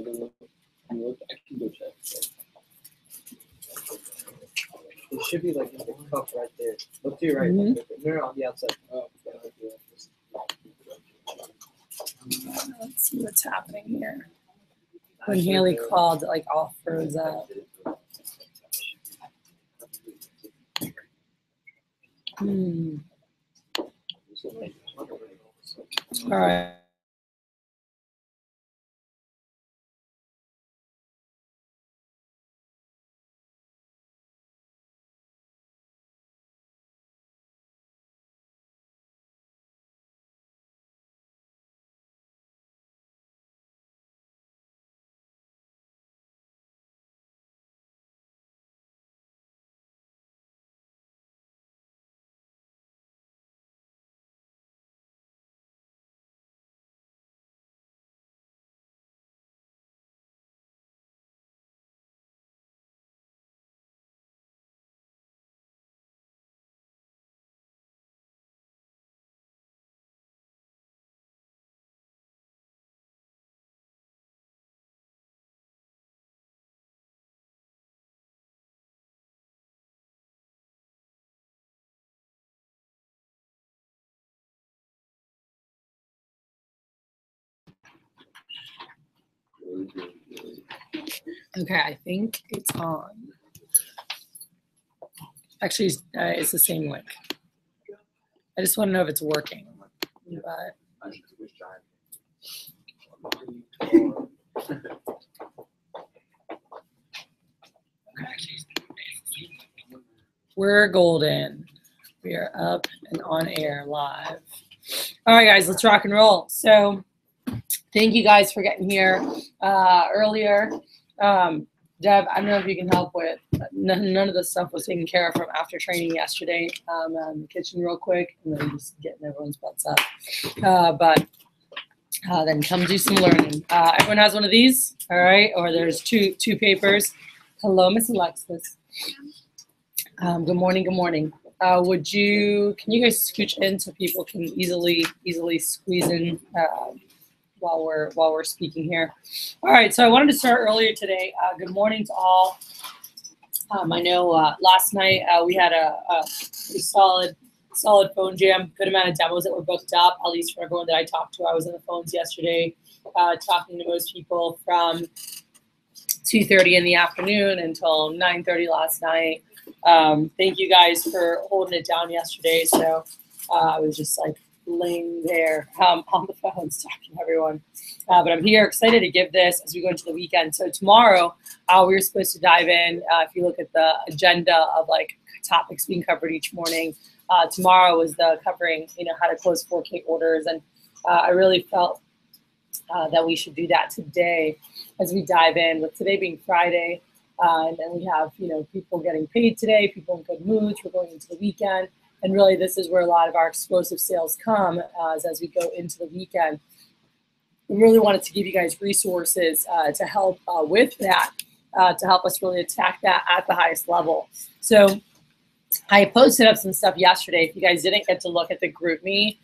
I can go check. It should be like in the cup right there. Look to your right. Mhm. No, on the outside. Oh, Let's see what's happening here. When Haley called, it like all froze up. All right. Okay, I think it's on. Actually, it's the same link. I just want to know if it's working. But we're golden. We are up and on air live. All right, guys, let's rock and roll. So thank you guys for getting here earlier. Deb, I don't know if you can help with none of the stuff was taken care of from after training yesterday in the kitchen real quick, and then just getting everyone's butts up. But then come do some learning. Everyone has one of these, all right? Or there's two papers. Hello, Miss Alexis. Good morning. Good morning. Can you guys scooch in so people can easily squeeze in while we're speaking here? All right, so I wanted to start earlier today. Good morning to all. I know last night we had a pretty solid phone jam, good amount of demos that were booked up, at least for everyone that I talked to. I was on the phones yesterday talking to most people from 2:30 in the afternoon until 9:30 last night. Thank you guys for holding it down yesterday. So I was just like laying there on the phones talking to everyone. But I'm here excited to give this as we go into the weekend. So tomorrow we were supposed to dive in. If you look at the agenda of like topics being covered each morning, tomorrow was the covering, how to close 4K orders. And I really felt that we should do that today as we dive in, with today being Friday. And then we have, people getting paid today, people in good moods. We're going into the weekend. And really, this is where a lot of our explosive sales come as we go into the weekend. We really wanted to give you guys resources to help with that, to help us really attack that at the highest level. So I posted up some stuff yesterday. If you guys didn't get to look at the GroupMe,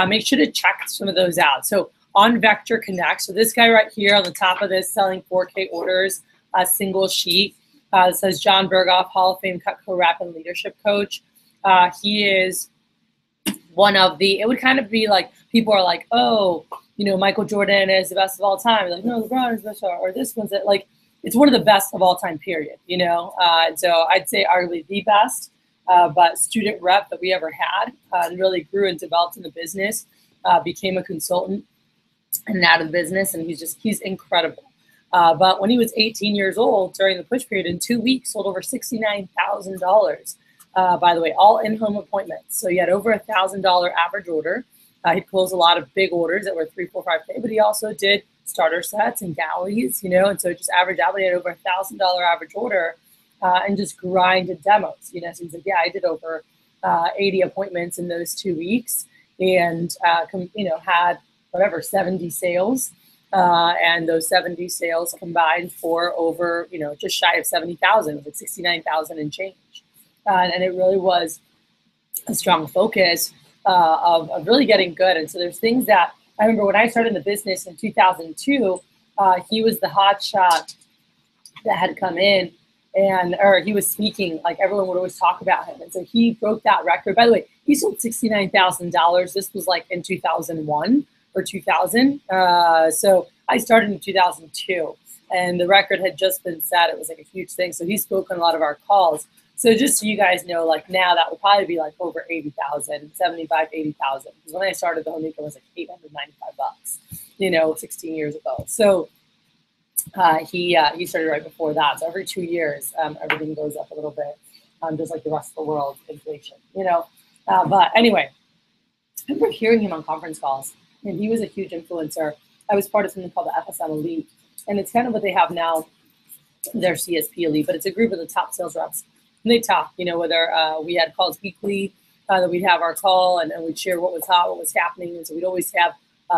make sure to check some of those out. So on Vector Connect, so this guy right here on the top of this, selling 4K orders, a single sheet, says John Berghoff, Hall of Fame Cutco rep and leadership coach. He is one of the, it would kind of be like, people are like, oh, Michael Jordan is the best of all time. Like, no, LeBron is the best, or this one's it. Like, it's one of the best of all time, period, And so I'd say arguably the best, but student rep that we ever had, and really grew and developed in the business, became a consultant and out of the business. And he's incredible. But when he was 18 years old during the push period, in 2 weeks, sold over $69,000. By the way, all in-home appointments. So he had over $1,000 average order. He closed a lot of big orders that were 3, 4, 5K, but he also did starter sets and galleys, and so just average out. He had over $1,000 average order and just grinded demos. So he's like, yeah, I did over 80 appointments in those 2 weeks, and had whatever 70 sales. And those 70 sales combined for over, just shy of 70,000, like 69,000 and change. And it really was a strong focus of really getting good. And so there's things that I remember when I started in the business in 2002, he was the hot shot that had come in, or he was speaking, like everyone would always talk about him. And so he broke that record. By the way, he sold $69,000. This was like in 2001 or 2000. So I started in 2002 and the record had just been set. It was like a huge thing. So he spoke on a lot of our calls. So just so you guys know, like now that would probably be like over 80,000, 75, 80,000. Because when I started, the homemaker was like $895, 16 years ago. So he started right before that. So every 2 years, everything goes up a little bit, just like the rest of the world, inflation, But anyway, I remember hearing him on conference calls, and he was a huge influencer. I was part of something called the FSM Elite, and it's kind of what they have now, their CSP Elite, but it's a group of the top sales reps. And they talk, whether we had calls weekly, that we'd have our call and we'd share what was hot, what was happening. And so we'd always have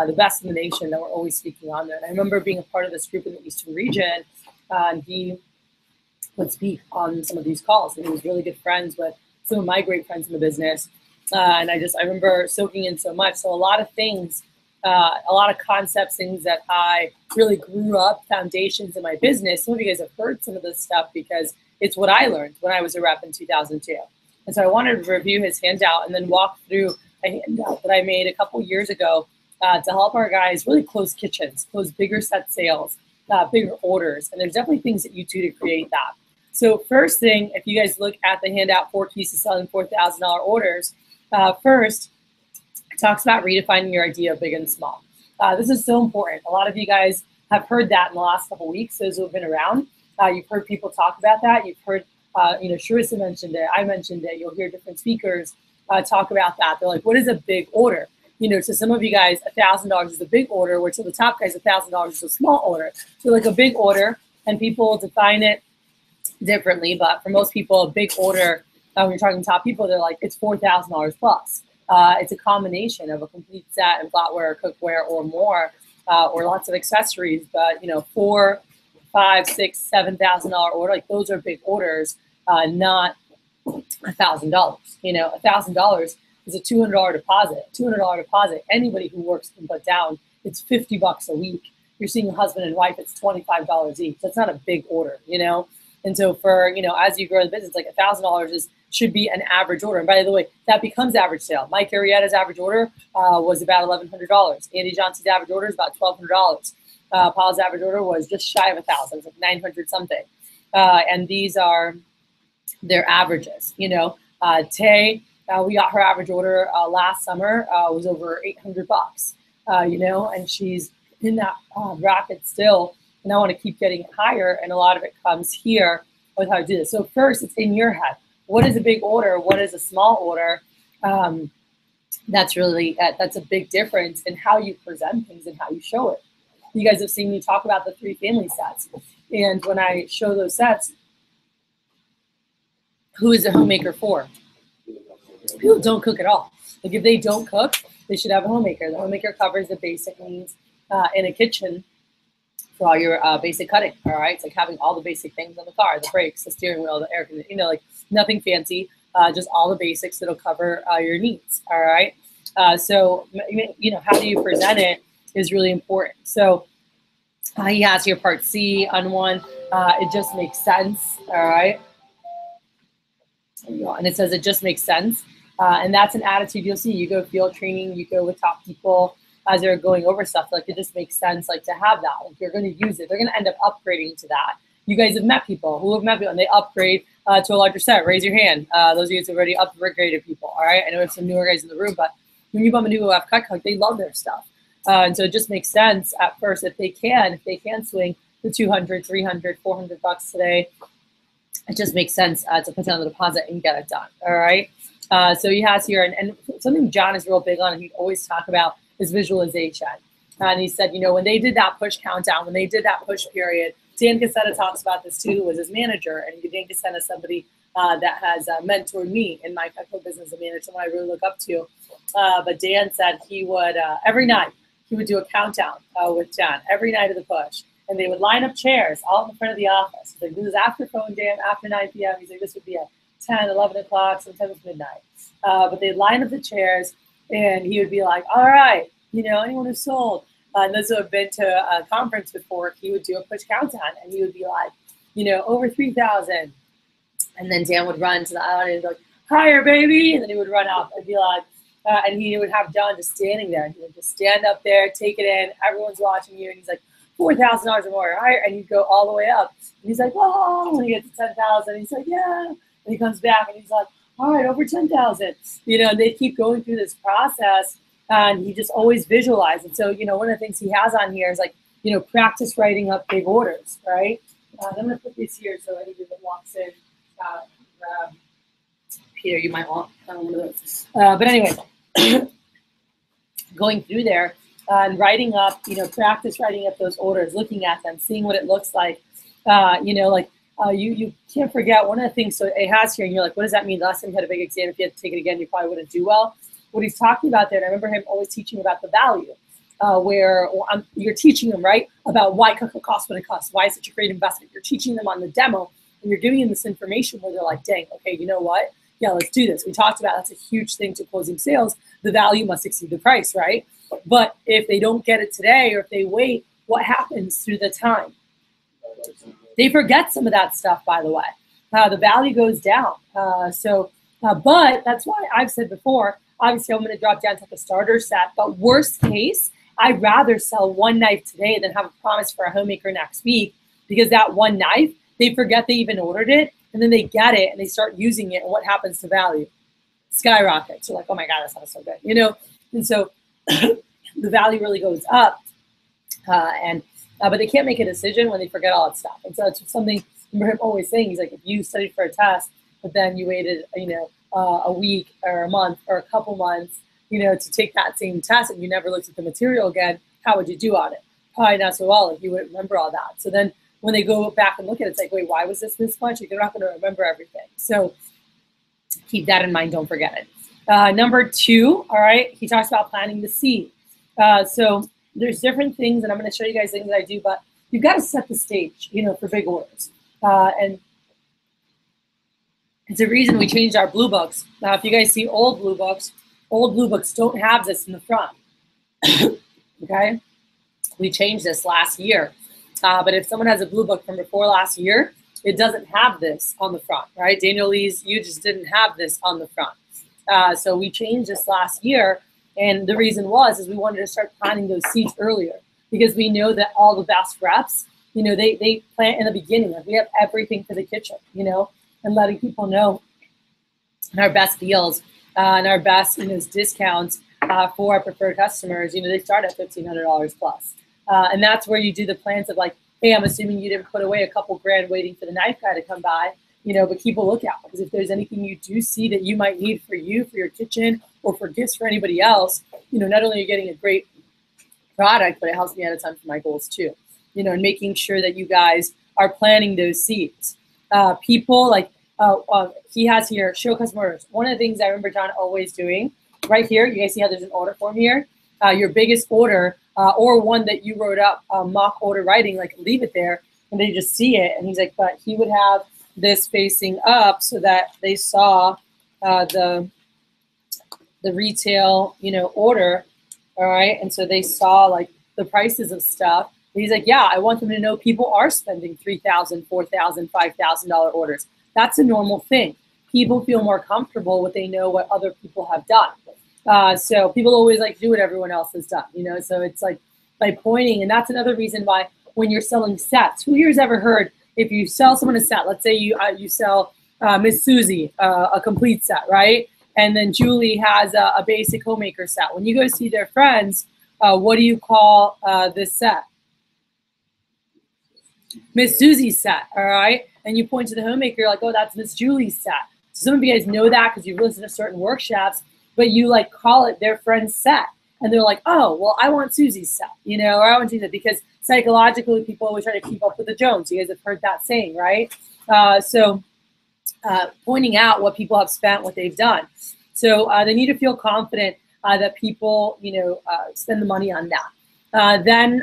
the best in the nation that were always speaking on there. And I remember being a part of this group in the Eastern region, and he would speak on some of these calls. And he was really good friends with some of my great friends in the business. And I remember soaking in so much. So a lot of things, a lot of concepts, things that I really grew up, foundations in my business. Some of you guys have heard some of this stuff because it's what I learned when I was a rep in 2002. And so I wanted to review his handout and then walk through a handout that I made a couple years ago to help our guys really close kitchens, close bigger set sales, bigger orders. And there's definitely things that you do to create that. So first thing, if you guys look at the handout, 4 keys to selling $4,000 orders, first, it talks about redefining your idea of big and small. This is so important. A lot of you guys have heard that in the last couple of weeks, those who have been around. You've heard people talk about that. You've heard, Sharissa mentioned it. I mentioned it. You'll hear different speakers talk about that. They're like, what is a big order? To some of you guys, $1,000 is a big order, which to the top guys, $1,000 is a small order. So like a big order, and people define it differently. But for most people, a big order, when you're talking top people, they're like, it's $4,000 plus. It's a combination of a complete set and flatware, cookware, or more, or lots of accessories. But $4,000, $5,000, $6,000, $7,000 order, like those are big orders, not $1,000. $1,000 is a $200 deposit. $200 deposit. Anybody who works can put down. It's $50 a week. You're seeing a husband and wife. It's $25 each. That's not a big order, And so for as you grow the business, like $1,000 should be an average order. And by the way, that becomes average sale. Mike Arrieta's average order was about $1,100. Andy Johnson's average order is about $1,200. Paul's average order was just shy of 1,000, it's like 900 something. And these are their averages. Tay, we got her average order last summer was over $800. And she's in that bracket still. And I want to keep getting higher. And a lot of it comes here with how to do this. So first, it's in your head. What is a big order? What is a small order? That's a big difference in how you present things and how you show it. You guys have seen me talk about the 3 family sets. And when I show those sets, who is a homemaker for? People don't cook at all. Like if they don't cook, they should have a homemaker. The homemaker covers the basic needs in a kitchen for all your basic cutting, all right? It's like having all the basic things on the car, the brakes, the steering wheel, the air conditioning, like nothing fancy, just all the basics that'll cover your needs, all right? So, how do you present it is really important. So he has here part C on one. It just makes sense, all right? And it says it just makes sense. And that's an attitude you'll see. You go field training, you go with top people as they're going over stuff. Like it just makes sense like to have that. Like you're going to use it. They're going to end up upgrading to that. You guys have met people who have met people and they upgrade to a larger set. Raise your hand. Those of you who have already upgraded people, all right? I know we have some newer guys in the room, but when you bump into people who have cut, they love their stuff. And so it just makes sense at first if they can swing the $200, $300, $400 today. It just makes sense to put down the deposit and get it done. All right. So he has here, and something John is real big on, and he'd always talk about is visualization. And he said, when they did that push countdown, when they did that push period, Dan Cassetta talks about this too, who was his manager, and Dan Cassetta is somebody that has mentored me in my Cutco business, a manager, someone I really look up to. But Dan said he would every night he would do a countdown with John every night of the push. And they would line up chairs all in front of the office. He's like, this is after phone jam, after 9 p.m. He's like, this would be at 10, 11 o'clock, sometimes midnight. But they'd line up the chairs, and he would be like, all right, anyone who sold, And those who have been to a conference before, he would do a push countdown, and he would be like, over 3,000. And then Dan would run to the island and be like, higher, baby. And then he would run up and be like, and he would have John just standing there. He would just stand up there, take it in. Everyone's watching you. And he's like, $4,000 or more, higher. And he'd go all the way up. And he's like, whoa. When he gets to 10,000, he's like, yeah. And he comes back and he's like, all right, over 10,000. And they keep going through this process. And he just always visualized. And so, one of the things he has on here is like, practice writing up big orders, right? I'm going to put these here so anybody that walks in, grab. Peter, you might want one of those. But anyway, going through there and writing up, practice writing up those orders, looking at them, seeing what it looks like. You can't forget one of the things, so it has here, and you're like, what does that mean? The last time you had a big exam, if you had to take it again, you probably wouldn't do well. What he's talking about there, and I remember him always teaching about the value, where you're teaching them, right, about why Cocoa costs what it costs, why it's such a great investment. You're teaching them on the demo, and you're giving them this information where they're like, dang, okay, you know what? Yeah, let's do this. We talked about that's a huge thing to closing sales. The value must exceed the price, right? But if they don't get it today or if they wait, what happens through the time? They forget some of that stuff, by the way. The value goes down. But that's why I've said before, obviously I'm going to drop down to the starter set. But worst case, I'd rather sell one knife today than have a promise for a homemaker next week, because that one knife, they forget they even ordered it. And then they get it and they start using it. And what happens to value? Skyrockets. You're like, oh my God, that sounds so good. And so the value really goes up. But they can't make a decision when they forget all that stuff. And so it's something I remember him always saying. He's like, if you studied for a test, but then you waited, a week or a month or a couple months, to take that same test, and you never looked at the material again, how would you do on it? Probably not so well if you wouldn't remember all that. So then when they go back and look at it, it's like, wait, why was this much? They're not going to remember everything. So keep that in mind. Don't forget it. Number 2, all right, he talks about planting the seed. So there's different things, and I'm going to show you guys things that I do, but you've got to set the stage, for big orders. And it's a reason we changed our blue books. Now, if you guys see old blue books don't have this in the front. Okay? We changed this last year. But if someone has a blue book from before last year, it doesn't have this on the front, right? Daniel Lee's, you just didn't have this on the front. So we changed this last year, and the reason is we wanted to start planting those seeds earlier, because we know that all the best reps, they plant in the beginning. Like, we have everything for the kitchen, and letting people know our best deals and our best discounts for our preferred customers. They start at $1,500 plus. And that's where you do the plans of like, hey, I'm assuming you didn't put away a couple grand waiting for the knife guy to come by, but keep a lookout, because if there's anything you do see that you might need for your kitchen or for gifts for anybody else, not only are you getting a great product, but it helps me out a ton for my goals too, and making sure that you guys are planting those seeds. People like, he has here, show customer orders. One of the things I remember John always doing, right here, you guys see how there's an order form here? Your biggest order, or one that you wrote up, mock order writing, like leave it there and they just see it. And he's like, but he would have this facing up so that they saw the retail, order, all right? And so they saw like the prices of stuff. And he's like, yeah, I want them to know people are spending $3,000, $4,000, $5,000 orders. That's a normal thing. People feel more comfortable when they know what other people have done. So people always like to do what everyone else has done, so it's like by pointing, and that's another reason why when you're selling sets, who here's ever heard, if you sell someone a set, let's say you sell Miss Susie a complete set, right? And then Julie has a basic homemaker set. When you go see their friends, what do you call this set? Miss Susie's set, all right? And you point to the homemaker, you're like, oh, that's Miss Julie's set. So some of you guys know that because you've listened to certain workshops, but you like call it their friend's set. And they're like, oh, well, I want Susie's set, or I want Susie's, because psychologically people always try to keep up with the Jones. You guys have heard that saying, right? So pointing out what people have spent, what they've done. So they need to feel confident that people, spend the money on that. Then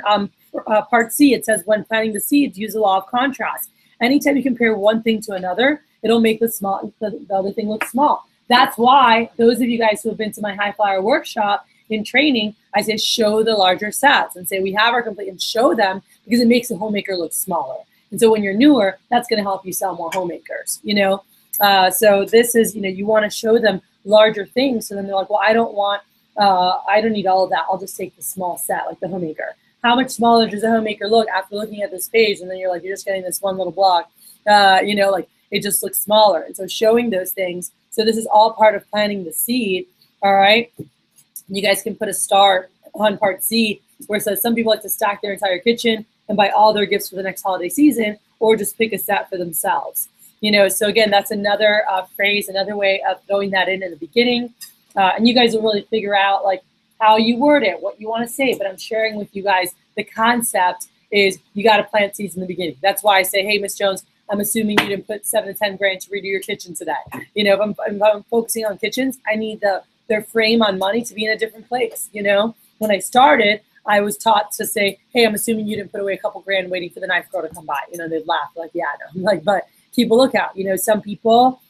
part C, it says, when planting the seeds, use the law of contrast. Anytime you compare one thing to another, it'll make the other thing look small. That's why those of you guys who have been to my high flyer workshop, in training, I say show the larger sets and say we have our complete, and show them, because it makes the homemaker look smaller. And so when you're newer, that's going to help you sell more homemakers, you know. So this is, you know, you want to show them larger things, so then they're like, well, I don't need all of that. I'll just take the small set, like the homemaker. How much smaller does a homemaker look after looking at this page? And then you're like, you're just getting this one little block, you know, like it just looks smaller. And so showing those things. So this is all part of planting the seed. All right. You guys can put a star on part C where it says some people like to stack their entire kitchen and buy all their gifts for the next holiday season, or just pick a set for themselves. You know, so again, that's another phrase, another way of throwing that in the beginning. And you guys will really figure out like how you word it, what you want to say. But I'm sharing with you guys the concept is you got to plant seeds in the beginning. That's why I say, hey, Miss Jones, I'm assuming you didn't put 7 to 10 grand to redo your kitchen today. You know, if I'm focusing on kitchens, I need their frame on money to be in a different place. You know, when I started, I was taught to say, hey, I'm assuming you didn't put away a couple grand waiting for the knife girl to come by. You know, they'd laugh like, yeah, I know. I'm like, but keep a lookout. You know, some people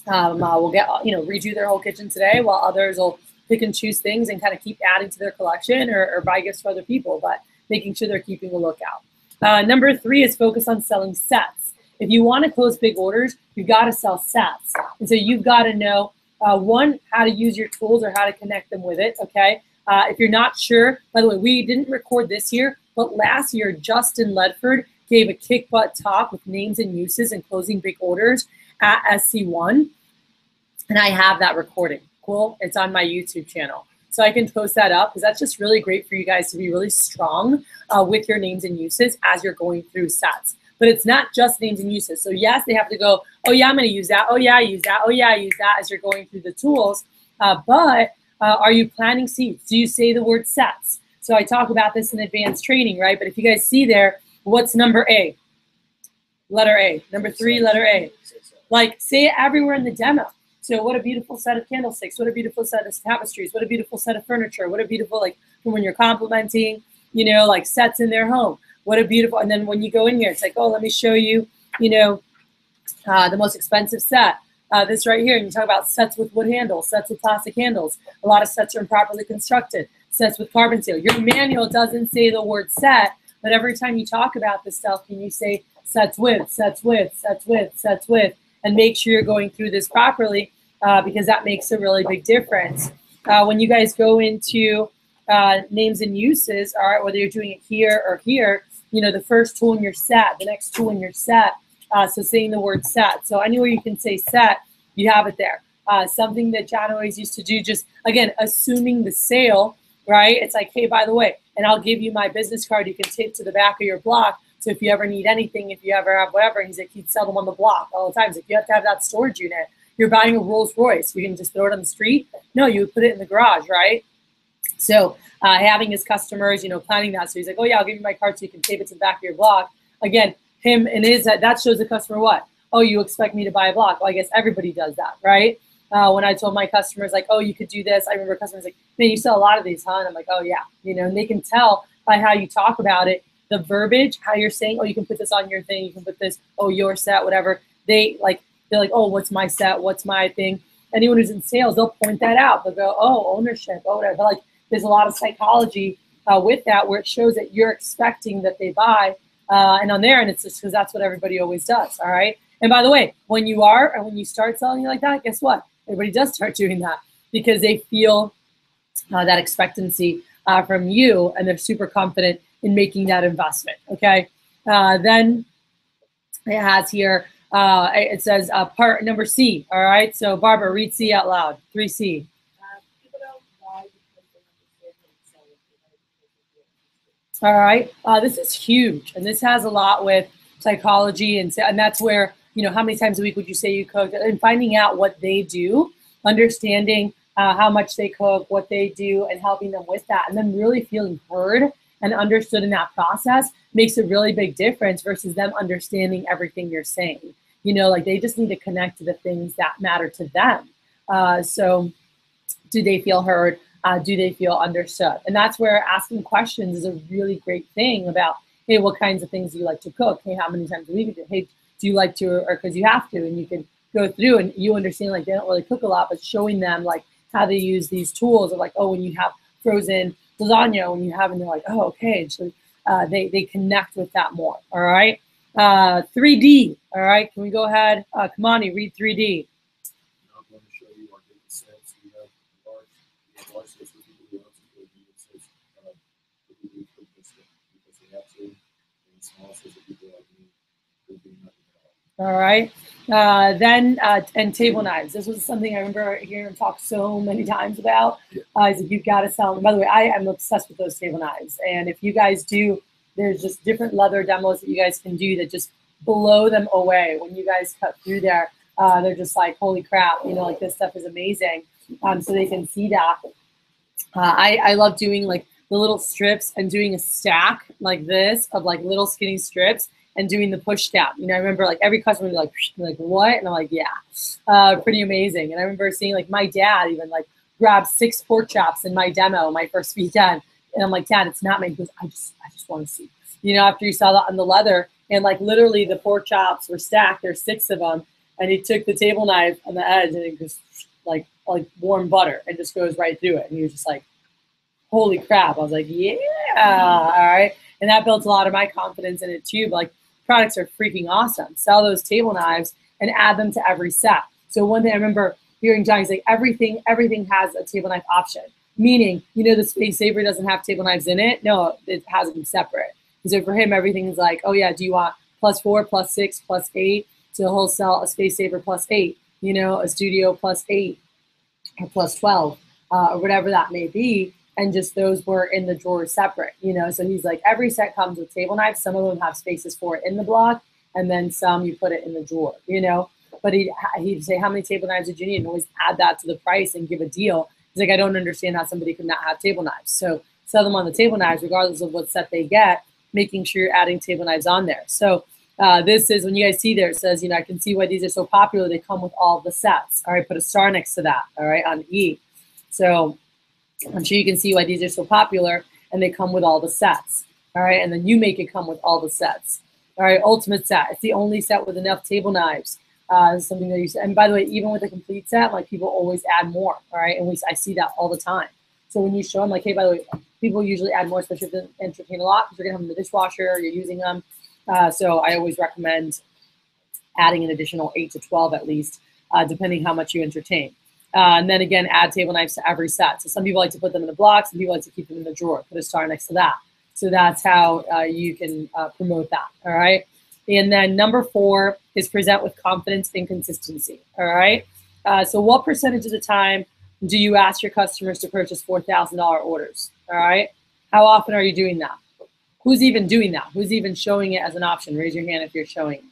will get, you know, redo their whole kitchen today, while others will pick and choose things and kind of keep adding to their collection, or buy gifts for other people, but making sure they're keeping a lookout. Number 3 is focus on selling sets. If you want to close big orders, you've got to sell sets. And so you've got to know, one, how to use your tools or how to connect them with it, okay? If you're not sure, by the way, we didn't record this year, but last year, Justin Ledford gave a kick butt talk with names and uses and closing big orders at SC1. And I have that recording. Cool. It's on my YouTube channel. So I can post that up, because that's just really great for you guys to be really strong with your names and uses as you're going through sets. But it's not just names and uses. So yes, they have to go, oh yeah, I'm going to use that. Oh yeah, I use that. Oh yeah, I use that, as you're going through the tools. But are you planting seeds? Do you say the word sets? So I talk about this in advanced training, right? But if you guys see there, what's number A? Letter A. Number 3, letter A. Like, say it everywhere in the demo. So what a beautiful set of candlesticks. What a beautiful set of tapestries. What a beautiful set of furniture. What a beautiful, like, when you're complimenting, you know, like sets in their home. What a beautiful, and then when you go in here, it's like, oh, let me show you, you know, the most expensive set. This right here, and you talk about sets with wood handles, sets with plastic handles. A lot of sets are improperly constructed. Sets with carbon steel. Your manual doesn't say the word set, but every time you talk about this stuff, can you say sets with, sets with, sets with, sets with, and make sure you're going through this properly, because that makes a really big difference. When you guys go into names and uses, all right, whether you're doing it here or here, you know, the first tool in your set, the next tool in your set, so saying the word set. So anywhere you can say set, you have it there. Something that John always used to do, just, again, assuming the sale, right? It's like, hey, by the way, and I'll give you my business card you can tape to the back of your block. So if you ever need anything, if you ever have whatever, he's like, he'd sell them on the block all the time. So if you have to have that storage unit, you're buying a Rolls Royce, you can just throw it on the street. No, you would put it in the garage, right? So having his customers, you know, planning that. So he's like, oh yeah, I'll give you my card so you can tape it to the back of your block. Again, him and his, that shows the customer what? Oh, you expect me to buy a block? Well, I guess everybody does that, right? When I told my customers, like, oh, you could do this, I remember customers like, man, you sell a lot of these, huh? And I'm like, oh yeah, you know, and they can tell by how you talk about it, the verbiage, how you're saying, oh, you can put this on your thing, you can put this, oh, your set, whatever. They're like, oh, what's my set? What's my thing? Anyone who's in sales, they'll point that out. They'll go, oh, ownership, oh, whatever. But like, there's a lot of psychology with that, where it shows that you're expecting that they buy, and on there, and it's just because that's what everybody always does, all right? And by the way, when you start selling like that, guess what? Everybody does start doing that, because they feel that expectancy from you, and they're super confident in making that investment, okay? Then it has here, it says part number C, all right? So Barbara, read C out loud, 3C. People don't buy because they understand how to sell it. All right, this is huge, and this has a lot with psychology, and that's where, you know, how many times a week would you say you cook, and finding out what they do, understanding how much they cook, what they do, and helping them with that, and then really feeling heard and understood in that process makes a really big difference versus them understanding everything you're saying. You know, like, they just need to connect to the things that matter to them. So do they feel heard? Do they feel understood? And that's where asking questions is a really great thing about, hey, what kinds of things do you like to cook? Hey, how many times a week? Hey, do you like to, or because you have to, and you can go through and you understand, like, they don't really cook a lot, but showing them, like, how they use these tools of like, oh, when you have frozen lasagna, when you have, and they're like, oh, okay. And so they connect with that more. All right. 3D. All right. Can we go ahead? Kamani, read 3D. Now I'm going to show you our different sets. We have large sets for people who want to do medium sets for people who cook this stuff because they have to, and small sets for people like me who do nothing at all. All right. And table knives. This was something I remember hearing talk so many times about. Is that you've got to sell them. By the way, I am obsessed with those table knives. And if you guys do, there's just different leather demos that you guys can do that just blow them away. When you guys cut through there, they're just like, holy crap, you know, like this stuff is amazing. So they can see that. I love doing like the little strips and doing a stack like this of like little skinny strips and doing the push down. You know, I remember like every customer would be like, what? And I'm like, yeah, pretty amazing. And I remember seeing like my dad even like grab 6 pork chops in my demo, my first weekend. And I'm like, Dad, it's not me. He goes, I just want to see. You know, after you saw that on the leather, and like literally the pork chops were stacked. There's 6 of them. And he took the table knife on the edge and it just like warm butter and just goes right through it. And he was just like, holy crap. I was like, yeah, all right. And that built a lot of my confidence in it too. But like, products are freaking awesome. Sell those table knives and add them to every set. So one thing I remember hearing Johnny's like, everything has a table knife option. Meaning, you know, the Space Saver doesn't have table knives in it. No, it has them separate. So for him, everything's like, oh yeah, do you want +4, +6, +8? So he'll sell a Space Saver +8, you know, a Studio +8 or +12, or whatever that may be. And just those were in the drawer separate, you know. So he's like, every set comes with table knives. Some of them have spaces for it in the block, and then some you put it in the drawer, you know. But he'd say, how many table knives did you need? And always add that to the price and give a deal. He's like, I don't understand how somebody could not have table knives. So sell them on the table knives, regardless of what set they get, making sure you're adding table knives on there. So this is, when you guys see there, it says, you know, I can see why these are so popular. They come with all the sets. All right, put a star next to that, all right, on E. So I'm sure you can see why these are so popular, and they come with all the sets. All right, and then you make it come with all the sets. All right, ultimate set. It's the only set with enough table knives. Something that you said. And by the way, even with a complete set, like people always add more. All right, and I see that all the time. So when you show them, like, hey, by the way, people usually add more, especially if they entertain a lot, because you're gonna have them in the dishwasher, or you're using them. So I always recommend adding an additional 8 to 12 at least, depending how much you entertain. And then again, add table knives to every set. So some people like to put them in the block, some people like to keep them in the drawer, put a star next to that. So that's how you can promote that, all right? And then number 4 is present with confidence and consistency, all right? So what percentage of the time do you ask your customers to purchase $4,000 orders, all right? How often are you doing that? Who's even doing that? Who's even showing it as an option? Raise your hand if you're showing it,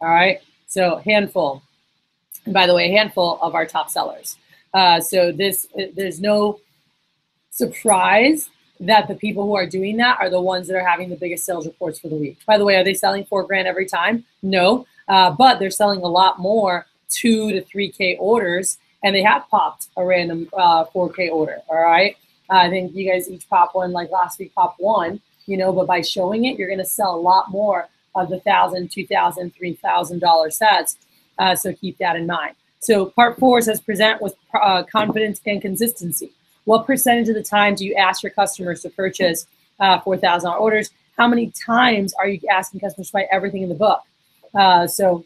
all right? So handful. And by the way, a handful of our top sellers. So there's no surprise that the people who are doing that are the ones that are having the biggest sales reports for the week. By the way, are they selling $4,000 every time? No, but they're selling a lot more 2 to 3K orders, and they have popped a random 4K order, all right? I think you guys each pop one, like last week popped 1, you know, but by showing it, you're gonna sell a lot more of the $1,000, $2,000, $3,000 sets. So keep that in mind. So part 4 says present with confidence and consistency. What percentage of the time do you ask your customers to purchase $4,000 orders? How many times are you asking customers to buy everything in the book? So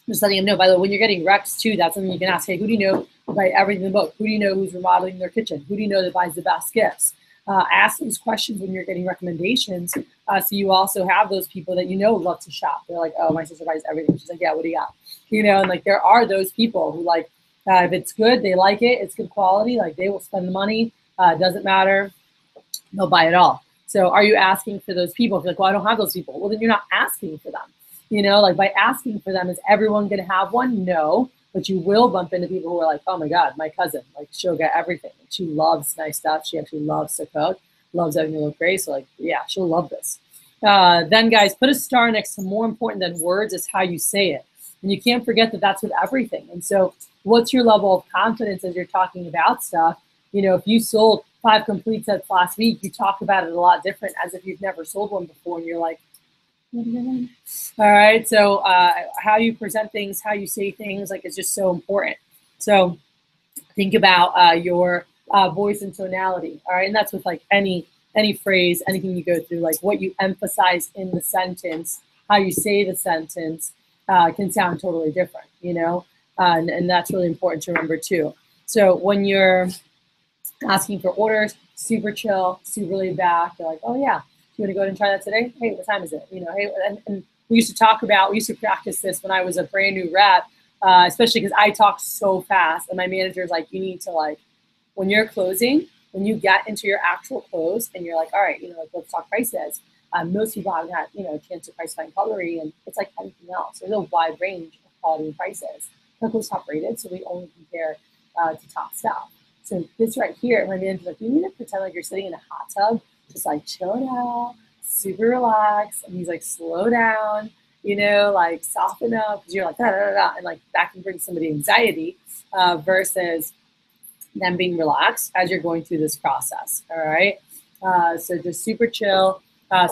just letting them know. By the way, when you're getting recs too, that's something you can ask. Hey, who do you know who buy everything in the book? Who do you know who's remodeling their kitchen? Who do you know that buys the best gifts? Ask those questions when you're getting recommendations, so you also have those people that you know love to shop. They're like, oh, my sister buys everything. She's like, yeah, what do you got? You know, and like there are those people who like, if it's good, they like it, it's good quality, like they will spend the money, it doesn't matter, they'll buy it all. So are you asking for those people? If you're like, well, I don't have those people. Well, then you're not asking for them. You know, like by asking for them, is everyone going to have one? No. But you will bump into people who are like, oh my God, my cousin, like she'll get everything. Like, she loves nice stuff. She actually loves to cook, loves everything to look great. So like, yeah, she'll love this. Then guys, put a star next to more important than words is how you say it. And you can't forget that that's with everything. And so what's your level of confidence as you're talking about stuff? You know, if you sold 5 complete sets last week, you talk about it a lot different as if you've never sold one before. And you're like, all right, so how you present things, how you say things, like it's just so important. So think about your voice and tonality. All right, and that's with like any phrase, anything you go through, like what you emphasize in the sentence, how you say the sentence can sound totally different, you know, and that's really important to remember too. So when you're asking for orders, super chill, super laid back. You're like, oh yeah, you want to go ahead and try that today? Hey, what time is it? You know, hey, and we used to practice this when I was a brand new rep, especially because I talk so fast, and my manager's like, you need to like, when you're closing, when you get into your actual close, and you're like, all right, you know, like, let's talk prices. Most people haven't had, you know, a chance to price find cutlery, and it's like anything else. There's a wide range of quality and prices. Coco's top rated, so we only compare to top stuff. So this right here, my manager's like, you need to pretend like you're sitting in a hot tub, just like chill it out, super relaxed. And he's like, slow down, you know, like soften up, because you're like, da, da, da, da, and like that can bring somebody anxiety versus them being relaxed as you're going through this process. All right. So just super chill,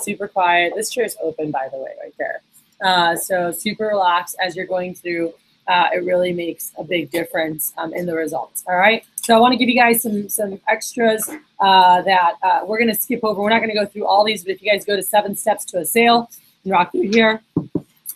super quiet. This chair is open, by the way, right there. So super relaxed as you're going through. It really makes a big difference in the results. All right. So I want to give you guys some extras that we're going to skip over. We're not going to go through all these, but if you guys go to 7 Steps to a Sale, and rock through here.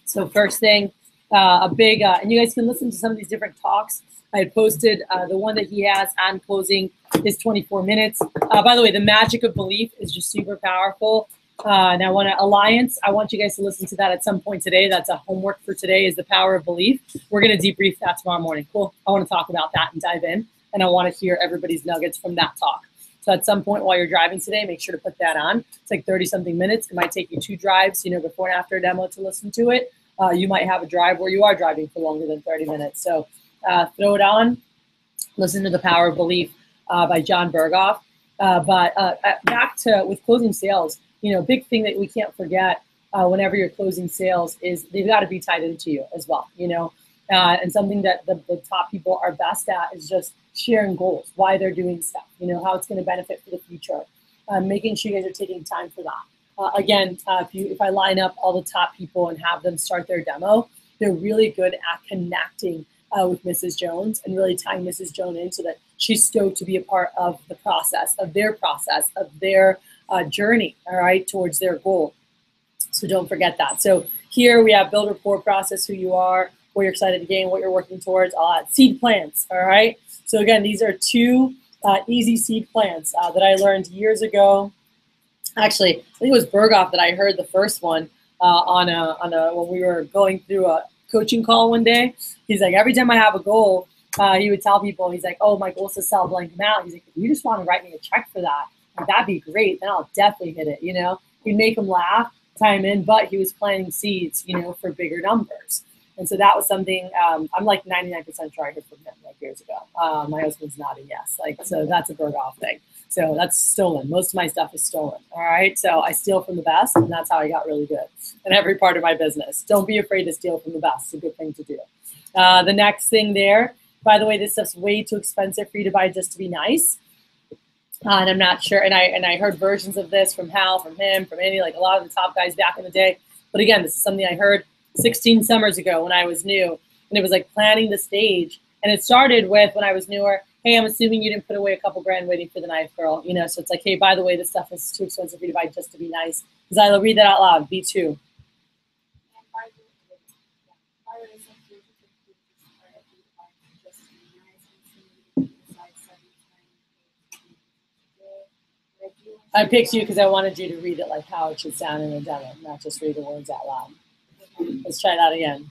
So first thing, a big, and you guys can listen to some of these different talks. I had posted the one that he has on closing is 24 minutes. By the way, the magic of belief is just super powerful. And I want to Alliance. I want you guys to listen to that at some point today. That's a homework for today, is the power of belief. We're going to debrief that tomorrow morning. Cool. I want to talk about that and dive in. And I want to hear everybody's nuggets from that talk. So at some point while you're driving today, make sure to put that on. It's like 30-something minutes. It might take you 2 drives, you know, before and after a demo to listen to it. You might have a drive where you are driving for longer than 30 minutes. So throw it on. Listen to The Power of Belief by John Berghoff. But back to with closing sales, you know, big thing that we can't forget whenever you're closing sales is they've got to be tied into you as well, you know. And something that the top people are best at is just sharing goals, why they're doing stuff, you know, how it's going to benefit for the future, making sure you guys are taking time for that. Again, if I line up all the top people and have them start their demo, they're really good at connecting with Mrs. Jones and really tying Mrs. Jones in so that she's stoked to be a part of the process, of their journey, all right, towards their goal. So don't forget that. So here we have build rapport process, who you are, what you're excited to gain, what you're working towards, seed plans, all right? So again, these are 2 easy seed plans that I learned years ago. Actually, I think it was Berghoff that I heard the first one when we were going through a coaching call one day. He's like, every time I have a goal, he would tell people, he's like, oh, my goal is to sell blank amount. He's like, if you just want to write me a check for that, that'd be great. Then I'll definitely hit it, you know? He'd make them laugh, tie him in, but he was planting seeds, you know, for bigger numbers. And so that was something, I'm like 99% sure I heard from him like years ago. My husband's nodding yes. Like, so that's a Berghoff thing. So that's stolen. Most of my stuff is stolen, all right? So I steal from the best, and that's how I got really good in every part of my business. Don't be afraid to steal from the best. It's a good thing to do. The next thing there, by the way, this stuff's way too expensive for you to buy just to be nice. And I'm not sure, and I heard versions of this from Hal, from him, from Andy, like a lot of the top guys back in the day. But again, this is something I heard 16 summers ago when I was new, and it was like planting the stage. And it started with, when I was newer, hey, I'm assuming you didn't put away a couple grand waiting for the knife girl, you know? So it's like, hey, by the way, this stuff is too expensive for you to buy just to be nice. Because I'll read that out loud, B2. I picked you because I wanted you to read it like how it should sound in a demo, not just read the words out loud. Let's try that again.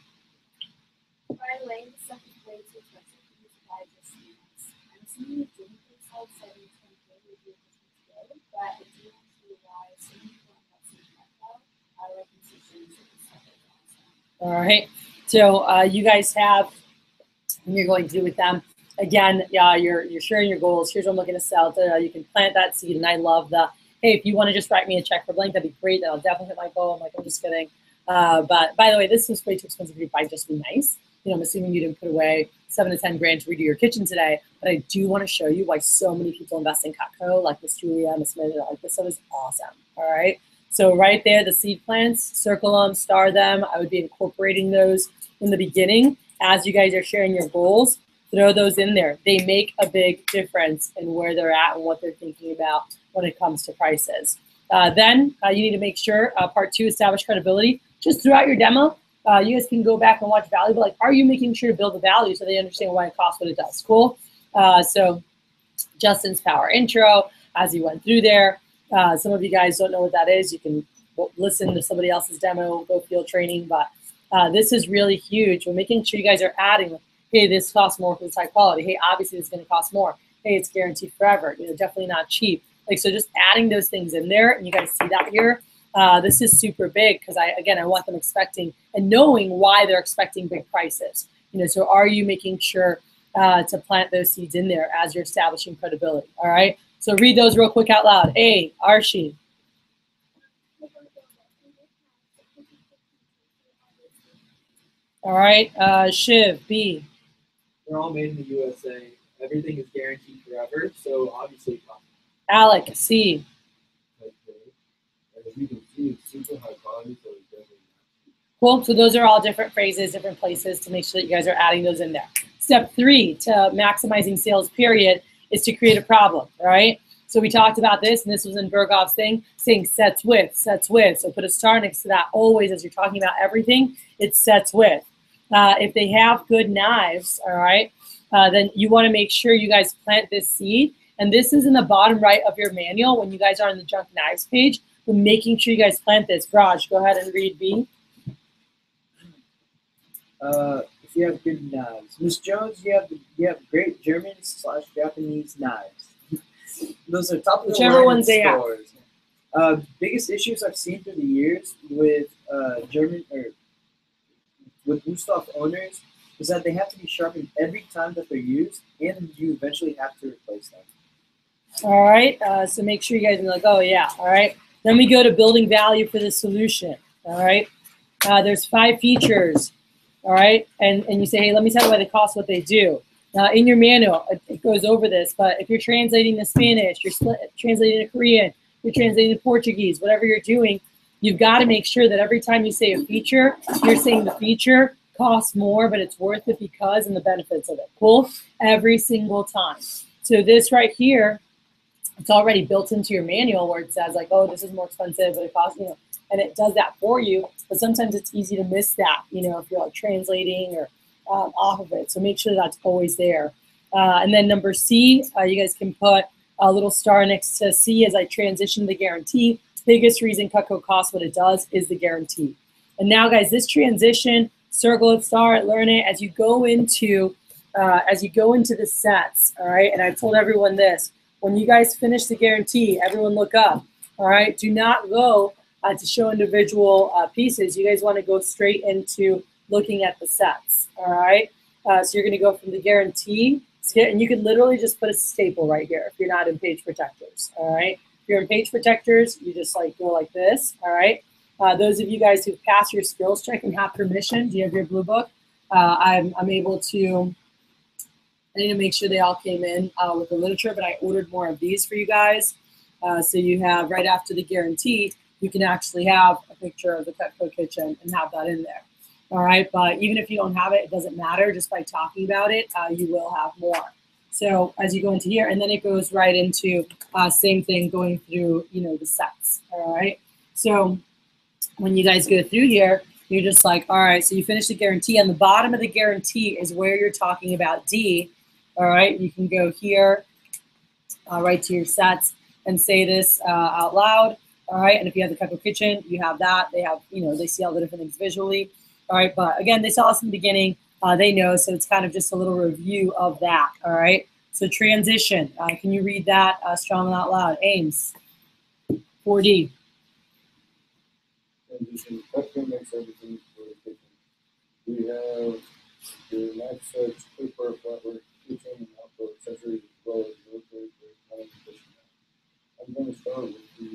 By the way, the stuff is way too expensive for you to buy just to be nice. I'm assuming you didn't put salt 70 to 20K with your Christmas today, but I do want to see why so many people invest in Metro. I like musicians and stuff like that. All right. So you guys have, and you're going to do with them. Again, you're sharing your goals. Here's what I'm looking to sell. You can plant that seed, and I love the, hey, if you want to just write me a check for blank, that'd be great. Then I'll definitely hit my goal. I'm like, I'm just kidding. But by the way, this is way too expensive to buy just to be nice. You know, I'm assuming you didn't put away 7 to 10 grand to redo your kitchen today, but I do want to show you why so many people invest in Cutco, like Miss Julia, Miss Smith, like this stuff is awesome. All right. So right there, the seed plants, circle them, star them. I would be incorporating those in the beginning as you guys are sharing your goals. throw those in there. They make a big difference in where they're at and what they're thinking about when it comes to prices. Then you need to make sure, part 2, establish credibility. Just throughout your demo, you guys can go back and watch value, but like, are you making sure to build the value so they understand why it costs what it does? Cool. So Justin's power intro, as he went through there. Some of you guys don't know what that is. You can listen to somebody else's demo, go field training, but this is really huge. We're making sure you guys are adding, hey, this costs more because it's high quality. Hey, obviously it's going to cost more. Hey, it's guaranteed forever. You know, definitely not cheap. Like, so just adding those things in there, and you guys see that here. This is super big because I want them expecting and knowing why they're expecting big prices. You know, so are you making sure to plant those seeds in there as you're establishing credibility? All right. So read those real quick out loud. A, Archie. All right. Shiv, B. They're all made in the USA. Everything is guaranteed forever, so obviously it costs. Alec, C. And as you can see, it's super high quality, so it's definitely Cool. So those are all different phrases, different places to make sure that you guys are adding those in there. Step 3 to maximizing sales period is to create a problem, all right? So we talked about this, and this was in Berghoff's thing, saying sets with, sets with. So put a star next to that always as you're talking about everything, it's sets with. If they have good knives, all right, then you want to make sure you guys plant this seed. And this is in the bottom right of your manual when you guys are on the junk knives page. We're making sure you guys plant this. Raj, go ahead and read B. If you have good knives, Miss Jones, you have great German/Japanese knives. Those are top of the Whichever line ones they have. stores. Biggest issues I've seen through the years with with Wusthof owners is that they have to be sharpened every time that they're used, and you eventually have to replace them. All right, so make sure you guys are like, oh yeah, all right. Then we go to building value for the solution, all right. There's 5 features, all right, and you say, hey, let me tell you why they cost what they do. Now, in your manual, it goes over this, but if you're translating to Spanish, you're translating to Korean, you're translating to Portuguese, whatever you're doing, you've got to make sure that every time you say a feature, you're saying the feature costs more, but it's worth it because and the benefits of it. Cool? Every single time. So this right here, it's already built into your manual where it says like, oh, this is more expensive, but it costs, you know, and it does that for you. But sometimes it's easy to miss that, you know, if you're like translating or off of it. So make sure that's always there. And then number C, you guys can put a little star next to C as I transition the guarantee. Biggest reason Cutco costs what it does is the guarantee. And now, guys, this transition, circle it, star it, learn it as you go into the sets. All right, and I've told everyone this: when you guys finish the guarantee, everyone look up. All right, do not go to show individual pieces. You guys want to go straight into looking at the sets. All right, so you're going to go from the guarantee, and you can literally just put a staple right here if you're not in page protectors. All right. If you're in page protectors, you just like go like this, all right? Those of you guys who've passed your skills check and have permission, do you have your blue book? I'm able to, I need to make sure they all came in with the literature, but I ordered more of these for you guys. So you have right after the guarantee, you can actually have a picture of the Cutco kitchen and have that in there. All right, but even if you don't have it, it doesn't matter. Just by talking about it, you will have more. So as you go into here, and then it goes right into same thing going through, you know, the sets, all right? So when you guys go through here, you're just like, all right, so you finish the guarantee. On the bottom of the guarantee is where you're talking about D, all right? You can go here, right to your sets and say this out loud, all right? And if you have the Cutco kitchen, you have that. They have, you know, they see all the different things visually, all right? But again, they saw us in the beginning. They know, so it's kind of just a little review of that, all right? So transition, can you read that strong and out loud? Ames, 4D. transition. Cutco makes everything for the kitchen. We have the knife sets, cookware, flatware, kitchen, and outdoor accessories, as well as military grade cutting and fishing knives. I'm going to start with the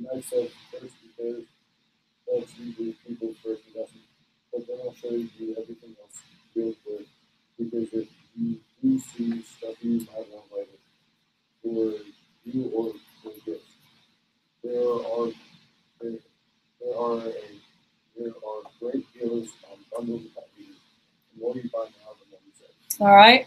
knife sets first because that's usually people's first investment. But then I'll show you everything else goes with, because if you do see stuff you might want later for you or for gifts, there are great deals on bundles of packages. The more you buy now, the more you save. All right.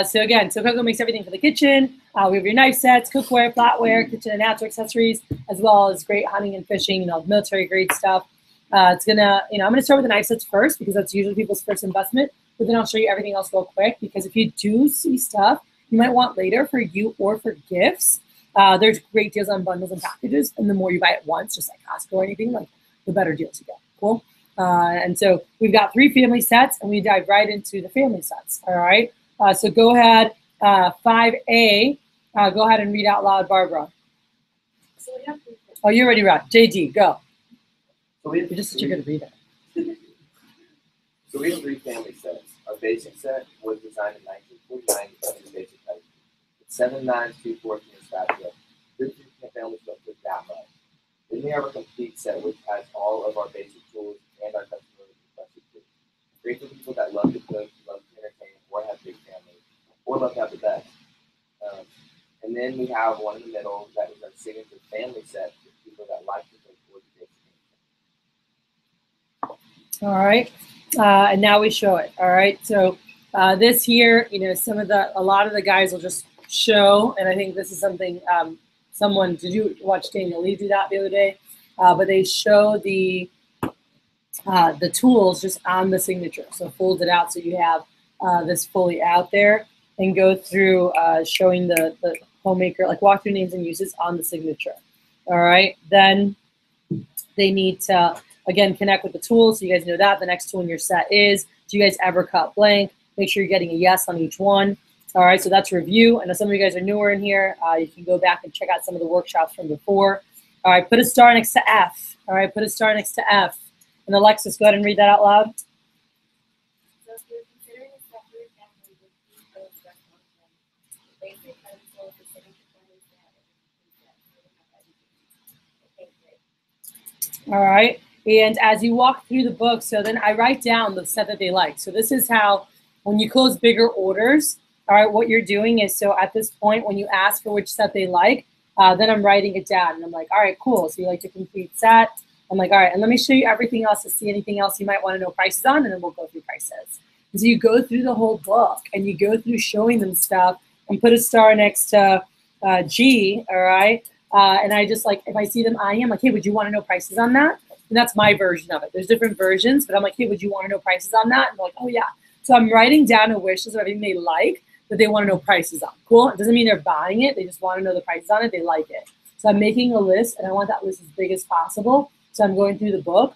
So again, so Coco makes everything for the kitchen. We have your knife sets, cookware, flatware, kitchen and outdoor accessories, as well as great hunting and fishing, military grade stuff. It's gonna, I'm gonna start with the knife sets first because that's usually people's first investment. But then I'll show you everything else real quick because if you do see stuff you might want later for you or for gifts, there's great deals on bundles and packages. And the more you buy at once, just like Costco or anything, like the better deals you get. Cool. And so we've got 3 family sets, and we dive right into the family sets. All right. So go ahead, 5A. Go ahead and read out loud, Barbara. So we have 3 Oh, you're already right. JD, go. So we have You're just such a good reader. So we have 3 family sets. Our basic set was designed in 1949 using the basic type. It's 7 knives, 2 forks, and a spatula. This family don't put that much. Then we have a complete set which has all of our basic tools and our customer requested tools. Great for people that love to cook, love to entertain, or have big families, or love to have the best. And then we have one in the middle that is our signature family set for people that like to cook or the basic. All right. And now we show it. All right. So this here, a lot of the guys will just show, and I think this is something did you watch Daniel Lee do that the other day? But they show the tools just on the signature. So fold it out so you have this fully out there, and go through showing the homemaker, like walk through names and uses on the signature. All right. Then they need to, again, connect with the tools. So you guys know that. The next tool in your set is, do you guys ever cut blank? Make sure you're getting a yes on each one. All right, so that's review. I know some of you guys are newer in here. You can go back and check out some of the workshops from before. All right, put a star next to F. All right, put a star next to F. And Alexis, go ahead and read that out loud. So if you're considering a separate family with 3 codes rest function, the basic pencil, the signature family set, and the complete set. Okay, great. All right, and as you walk through the book, so then I write down the set that they like. So this is how, when you close bigger orders, all right, what you're doing is, so at this point, when you ask for which set they like, then I'm writing it down. And I'm like, all right, cool. So you like the complete set. I'm like, all right, and let me show you everything else to see anything else you might want to know prices on, and then we'll go through prices. And so you go through the whole book, and you go through showing them stuff, and put a star next to G, all right? And I just, like, if I see them eyeing, I'm like, hey, would you want to know prices on that? And that's my version of it. There's different versions, but I'm like, hey, would you want to know prices on that? And they're like, oh, yeah. So I'm writing down a wish list of everything they like that they want to know prices on. Cool? It doesn't mean they're buying it. They just want to know the prices on it. They like it. So I'm making a list, and I want that list as big as possible. So I'm going through the book,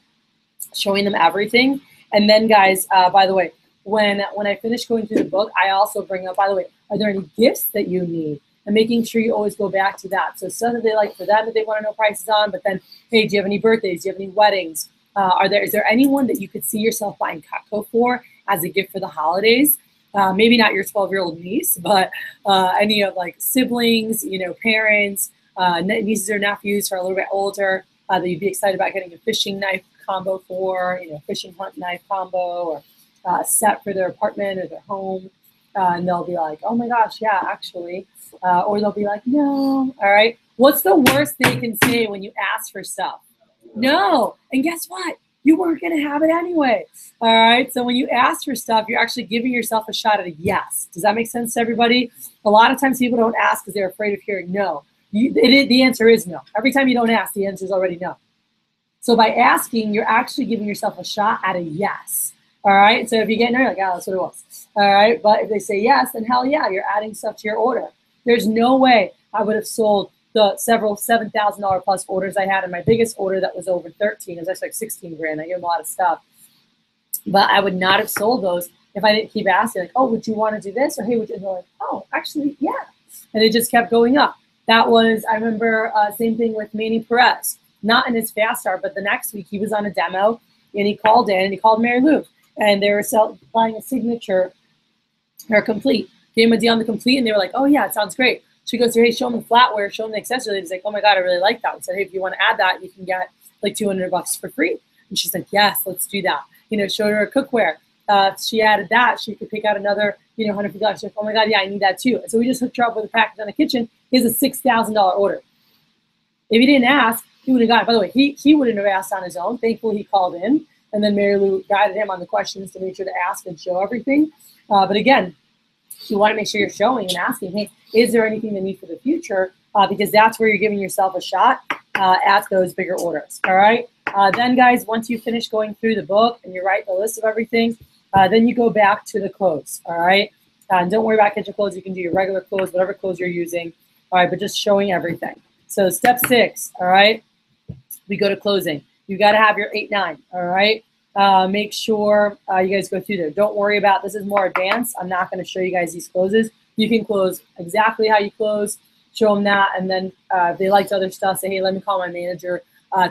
showing them everything. And then, guys, by the way, when I finish going through the book, I also bring up, by the way, are there any gifts that you need? And making sure you always go back to that. So stuff that they like for them that they want to know prices on, but then, hey, do you have any birthdays? Do you have any weddings? Is there anyone that you could see yourself buying Cutco for as a gift for the holidays? Maybe not your 12-year-old niece, but any of like siblings, parents, nieces or nephews who are a little bit older that you'd be excited about getting a fishing knife combo for, fishing hunt knife combo, or a set for their apartment or their home. And they'll be like, oh my gosh, yeah, actually. Or they'll be like, no. All right. What's the worst they can say when you ask for stuff? No. And guess what? You weren't going to have it anyway. All right. So when you ask for stuff, you're actually giving yourself a shot at a yes. Does that make sense to everybody? A lot of times people don't ask because they're afraid of hearing no. The answer is no. Every time you don't ask, the answer is already no. So by asking, you're actually giving yourself a shot at a yes. All right. So if you get no, you're like, oh, that's what it was. All right. But if they say yes, then hell yeah, you're adding stuff to your order. There's no way I would have sold the several $7,000 plus orders I had in my biggest order that was over 13. It was actually like 16 grand. I gave them a lot of stuff. But I would not have sold those if I didn't keep asking, like, oh, would you want to do this? Or hey, would you? And they're like, oh, actually, yeah. And it just kept going up. That was, I remember, same thing with Manny Perez. Not in his fast start, but the next week he was on a demo, and he called in, and he called Mary Lou. And they were buying a signature or complete. Gave him a deal on the complete, and they were like, oh, yeah, it sounds great. She goes, hey, show him the flatware, show him the accessory. He's like, oh, my God, I really like that. We said, hey, if you want to add that, you can get like $200 for free. And she's like, yes, let's do that. Showed her a cookware. She added that. She could pick out another, $150. She's like, oh, my God, yeah, I need that too. And so we just hooked her up with a package on the kitchen. Here's a $6,000 order. If he didn't ask, he would have got it. By the way, he wouldn't have asked on his own. Thankfully, he called in. And then Mary Lou guided him on the questions to make sure to ask and show everything. But again, you want to make sure you're showing and asking, hey, is there anything they need for the future? Because that's where you're giving yourself a shot at those bigger orders. All right. Then, guys, once you finish going through the book and you write the list of everything, then you go back to the close. All right. And don't worry about kitchen clothes. You can do your regular clothes, whatever clothes you're using. All right, but just showing everything. So step 6, all right, we go to closing. You got to have your 8, 9, all right? Make sure you guys go through there. Don't worry about, this is more advanced. I'm not going to show you guys these closes. You can close exactly how you close, show them that, and then if they liked other stuff, say, hey, let me call my manager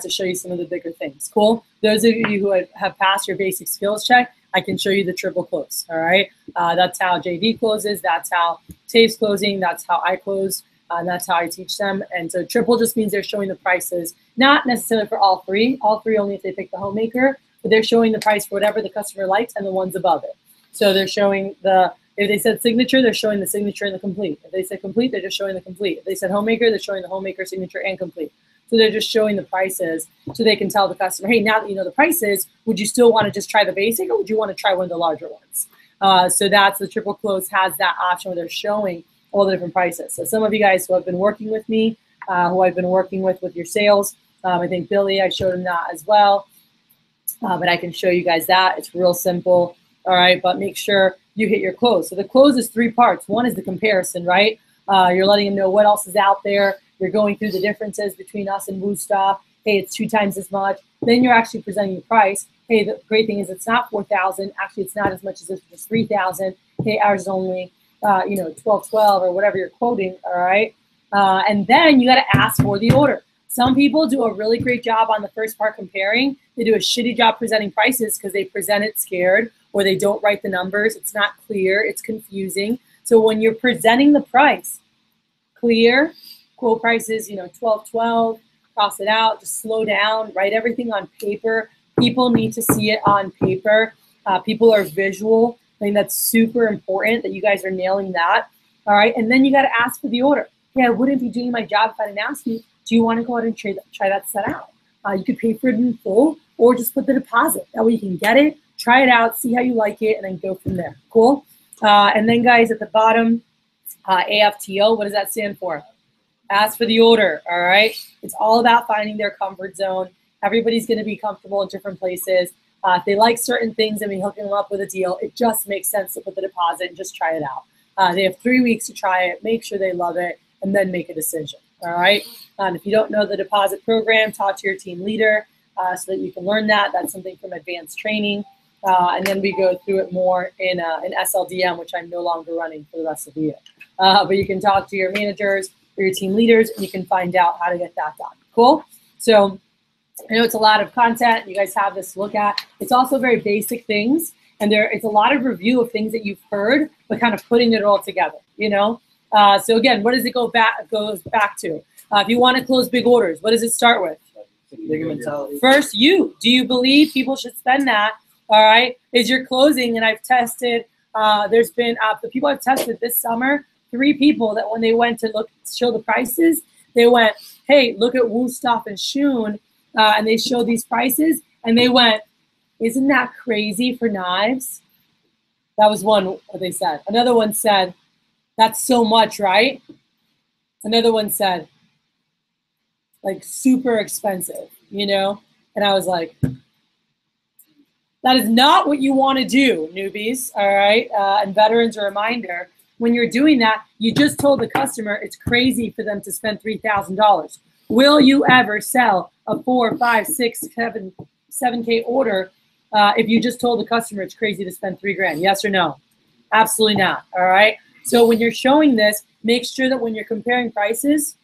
to show you some of the bigger things. Cool? Those of you who have passed your basic skills check, I can show you the triple close, all right? That's how JD closes. That's how Tave's closing. That's how I close. And that's how I teach them. And so triple just means they're showing the prices, not necessarily for all 3. All 3 only if they pick the homemaker, but they're showing the price for whatever the customer likes and the ones above it. So they're showing the, if they said signature, they're showing the signature and the complete. If they said complete, they're just showing the complete. If they said homemaker, they're showing the homemaker, signature, and complete. So they're just showing the prices so they can tell the customer, hey, now that you know the prices, would you still want to just try the basic or would you want to try one of the larger ones? So that's the triple close has that option where they're showing all the different prices. So some of you guys who have been working with me, who I've been working with your sales, I think Billy, I showed him that as well. But I can show you guys that. It's real simple. All right, but make sure you hit your close. So the close is 3 parts. One is the comparison, right? You're letting them know what else is out there. You're going through the differences between us and Woostaff. Hey, it's 2 times as much. Then you're actually presenting the price. Hey, the great thing is it's not 4,000. Actually, it's not as much as this, just 3,000. Hey, ours is only 1212 or whatever you're quoting. All right, and then you got to ask for the order. Some people do a really great job on the first part comparing. They do a shitty job presenting prices because they present it scared or they don't write the numbers. It's not clear. It's confusing. So when you're presenting the price, clear, quote prices, 1212, cross it out, just slow down, write everything on paper. People need to see it on paper. People are visual. I think that's super important that you guys are nailing that. All right, and then you got to ask for the order. Yeah, I wouldn't be doing my job if I didn't ask you. Do you want to go ahead and try that set out? You could pay for it in full or just put the deposit. That way you can get it, try it out, see how you like it, and then go from there. Cool? And then, guys, at the bottom, AFTO, what does that stand for? Ask for the order, all right? It's all about finding their comfort zone. Everybody's going to be comfortable in different places. If they like certain things and we hook them up with a deal, it just makes sense to put the deposit and just try it out. They have 3 weeks to try it, make sure they love it, and then make a decision, all right? And if you don't know the deposit program, talk to your team leader so that you can learn that. That's something from advanced training. And then we go through it more in SLDM, which I'm no longer running for the rest of the year. But you can talk to your managers or your team leaders, and you can find out how to get that done. Cool? So I know it's a lot of content. You guys have this to look at. It's also very basic things, and it's a lot of review of things that you've heard, but kind of putting it all together, So again, what does it goes back to? If you want to close big orders, what does it start with? Bigger mentality. First, do you believe people should spend that? All right, is your closing, and I've tested, there's been, the people I've tested this summer, 3 people that when they went to show the prices, they went, hey, look at Woostaff and Schoon, and they showed these prices, and they went, isn't that crazy for knives? That was one, what they said. Another one said, that's so much, right? Another one said, like, super expensive, And I was like, that is not what you want to do, newbies, all right? And veterans, a reminder, when you're doing that, you just told the customer it's crazy for them to spend $3,000. Will you ever sell a 4, 5, 6, 7K order if you just told the customer it's crazy to spend $3,000? Yes or no? Absolutely not, all right? So when you're showing this, make sure that when you're comparing prices,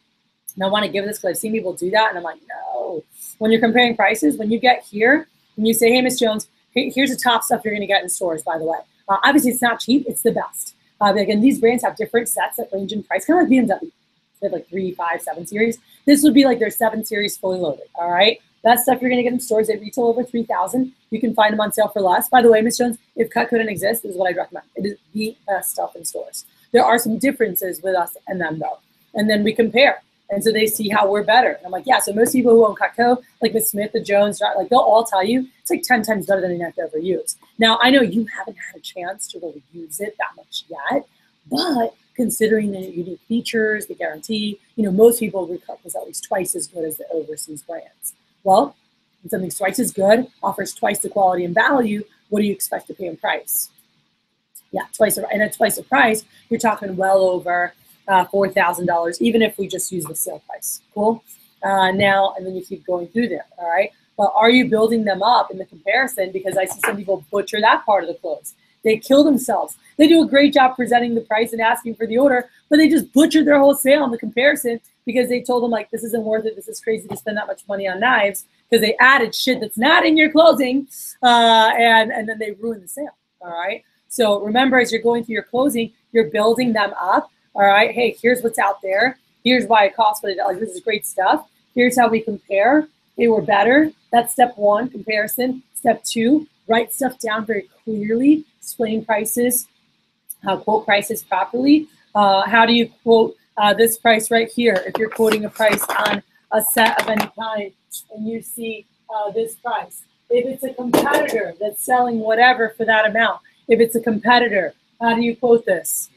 and I want to give this because I've seen people do that, and I'm like, no. When you're comparing prices, when you get here, and you say, hey, Miss Jones, here's the top stuff you're going to get in stores, by the way. Obviously, it's not cheap. It's the best. Again, these brands have different sets that range in price, kind of like BMW. They have like 3, 5, 7 series. This would be like their 7 series fully loaded, all right? That stuff you're going to get in stores. They retail over $3,000. You can find them on sale for less. By the way, Miss Jones, if Cut couldn't exist, this is what I'd recommend. It is the best stuff in stores. There are some differences with us and them, though. And then we compare. And so they see how we're better. And I'm like, yeah, so most people who own Cutco, like Miss Smith, the Jones, like they'll all tell you it's like 10 times better than anything I've ever used. Now, I know you haven't had a chance to really use it that much yet, But considering the unique features, the guarantee, most people would cook is at least twice as good as the overseas brands. Well, when something's twice as good, offers twice the quality and value, what do you expect to pay in price? Yeah, and at twice the price, you're talking well over $4,000, even if we just use the sale price. Cool? Now, and then you keep going through there, all right? But are you building them up in the comparison? Because I see some people butcher that part of the clothes. They kill themselves. They do a great job presenting the price and asking for the order, but they just butchered their whole sale in the comparison because they told them, like, this isn't worth it. This is crazy to spend that much money on knives because they added shit that's not in your closing, and then they ruined the sale, all right? So remember, as you're going through your closing, you're building them up, all right? Hey, here's what's out there. Here's why it costs $40. This is great stuff. Here's how we compare. Hey, we're better. That's step one, comparison. Step two, write stuff down very clearly. Explain prices, quote prices properly. How do you quote this price right here? If you're quoting a price on a set of any kind and you see this price. If it's a competitor that's selling whatever for that amount, if it's a competitor, how do you quote this?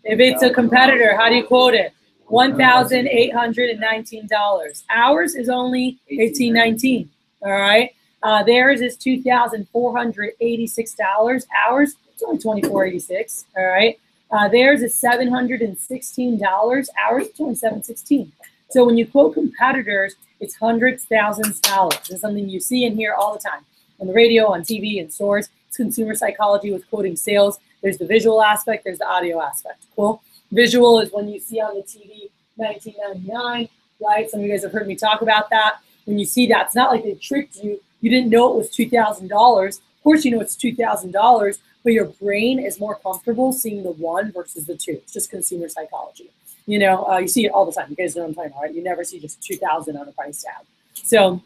If it's a competitor, how do you quote it? $1,819. Ours is only $1,819. All right. Theirs is $2,486. Ours it's only $2,486. All right. Theirs is $716. Ours is only $716. So when you quote competitors, it's hundreds, thousands, dollars. It's something you see and hear all the time on the radio, on TV, in stores. It's consumer psychology with quoting sales. There's the visual aspect. There's the audio aspect. Cool. Visual is when you see on the TV, $19.99, right? Some of you guys have heard me talk about that. When you see that, it's not like they tricked you. You didn't know it was $2,000. Of course, you know it's $2,000, but your brain is more comfortable seeing the one versus the two. It's just consumer psychology. You see it all the time. You guys know what I'm talking about, right? You never see just $2,000 on a price tag. So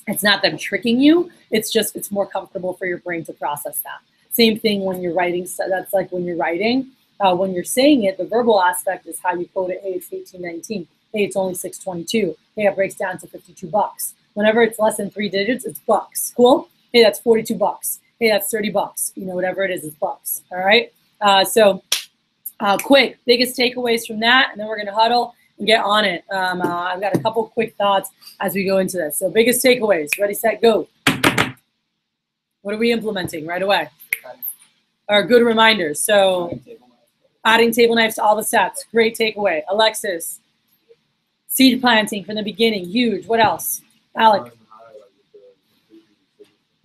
it's not them tricking you. It's just it's more comfortable for your brain to process that. Same thing when you're writing. So that's like when you're writing. When you're saying it, the verbal aspect is how you quote it. Hey, it's $1,819. Hey, it's only $622. Hey, it breaks down to $52. Whenever it's less than 3 digits, it's bucks. Cool? Hey, that's $42. Hey, that's $30. Whatever it is, it's bucks. All right? Quick, biggest takeaways from that, and then we're going to huddle and get on it. I've got a couple quick thoughts as we go into this. So biggest takeaways. Ready, set, go. What are we implementing right away? Our good reminders. So adding table knives to all the sets. Great takeaway. Alexis. Seed planting from the beginning. Huge. What else? Alec.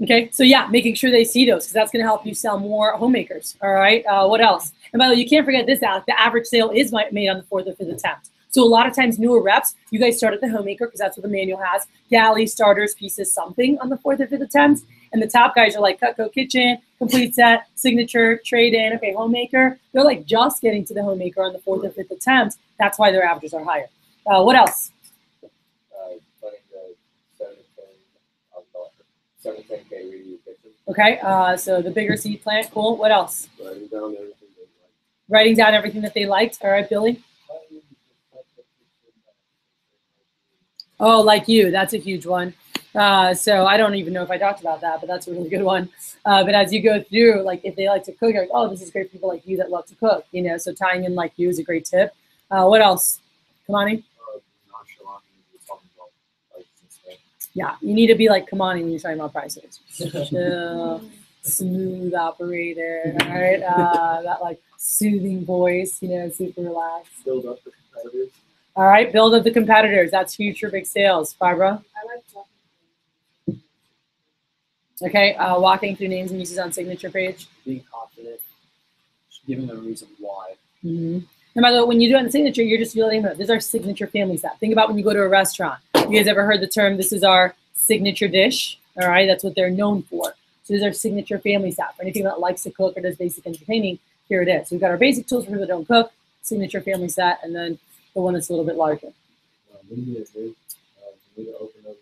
Okay, so yeah, making sure they see those because that's going to help you sell more homemakers. All right, what else? And by the way, you can't forget this, Alec. The average sale is made on the 4th or 5th attempt. So a lot of times newer reps, you guys start at the homemaker because that's what the manual has. Galley, starters, pieces, something on the 4th or 5th attempt. And the top guys are like Cutco Kitchen, complete set, signature, trade-in, okay, homemaker. They're like just getting to the homemaker on the 4th or 5th attempt. That's why their averages are higher. What else? Okay, so the bigger seed plant, cool. What else? Writing down everything that they liked. All right, Billy. Oh, like you. That's a huge one. So I don't even know if I talked about that, but that's a really good one. But as you go through, like if they like to cook, you're like, oh, this is great for people like you that love to cook. So tying in like you is a great tip. What else? Kamani? Yeah, you need to be like Kamani when you're talking about prices. Chill, smooth operator, all right? That like soothing voice, super relaxed. Build up the competitors. All right, build up the competitors. That's future big sales. Barbara? I like talking. Okay, walking through names and uses on signature page. Being confident, just giving a reason why. Mm-hmm. And by the way, when you do it on the signature, you're just feeling this is our signature family set. Think about when you go to a restaurant. You guys ever heard the term, this is our signature dish? All right, that's what they're known for. So this is our signature family set. For anything that likes to cook or does basic entertaining, here it is. We've got our basic tools for people that don't cook, signature family set, and then the one that's a little bit larger. We need to open up